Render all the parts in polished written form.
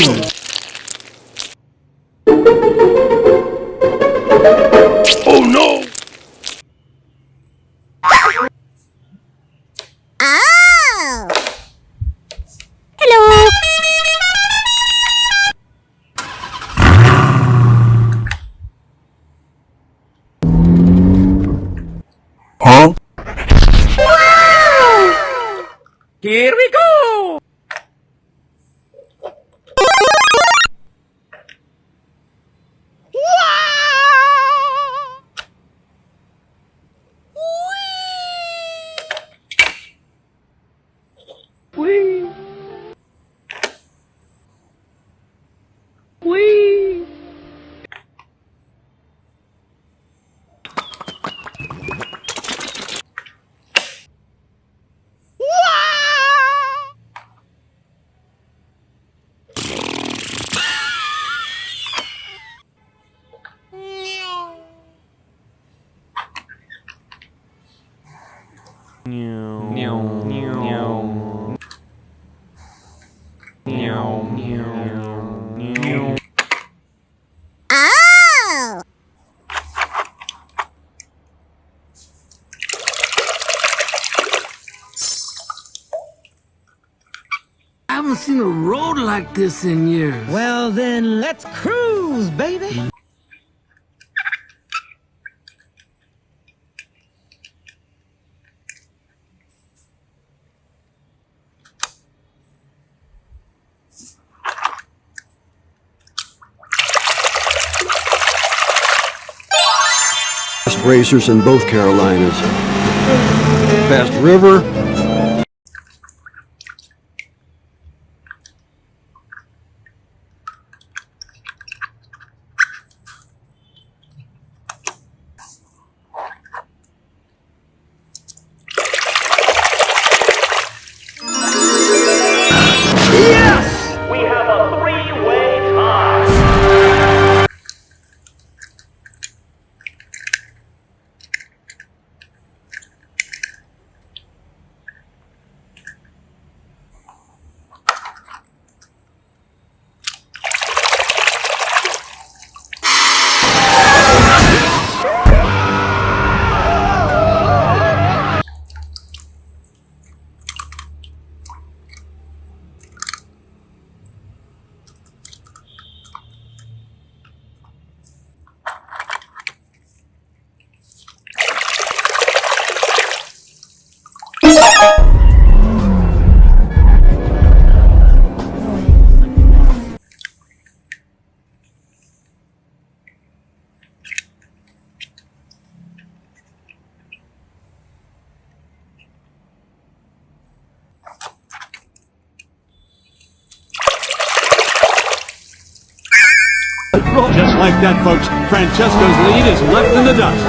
Oh no! Oh! Hello! Huh? Wow! Here we go! Whee! Whee! Oh! I haven't seen a road like this in years. Well, then let's cruise, baby. Racers in both Carolinas. Past River. We have a three-way tie! Just like that, folks, Francesco's lead is left in the dust.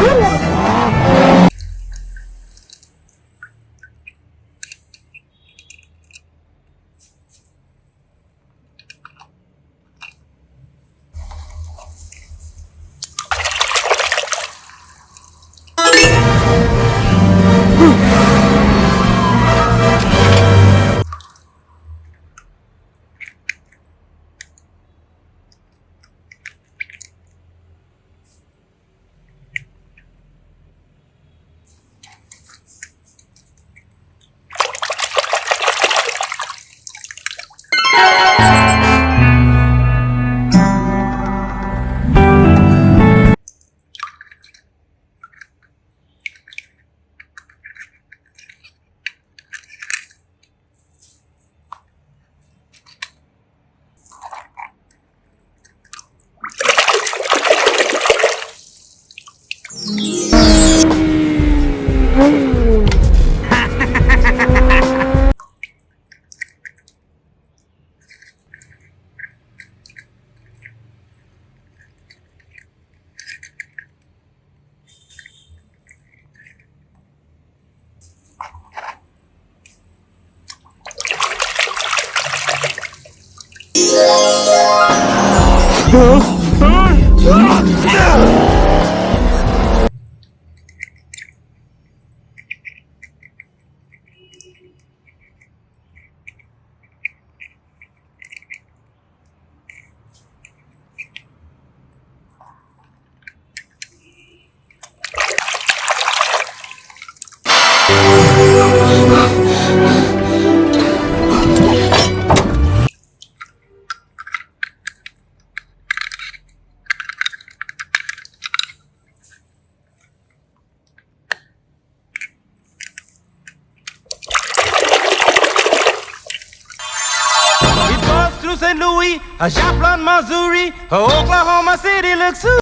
Honolulu, St. Louis, a Joplin, Missouri, Oklahoma City looks so.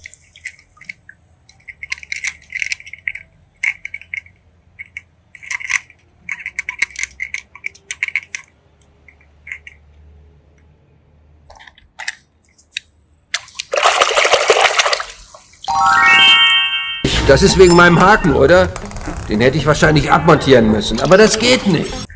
Das ist wegen meinem Haken, oder? Den hätte ich wahrscheinlich abmontieren müssen, aber das geht nicht.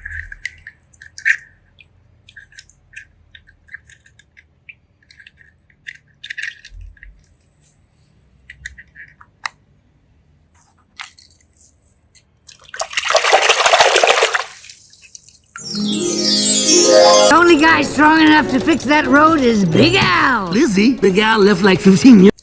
The only guy strong enough to fix that road is Big Al. Lizzie, Big Al left like 15 years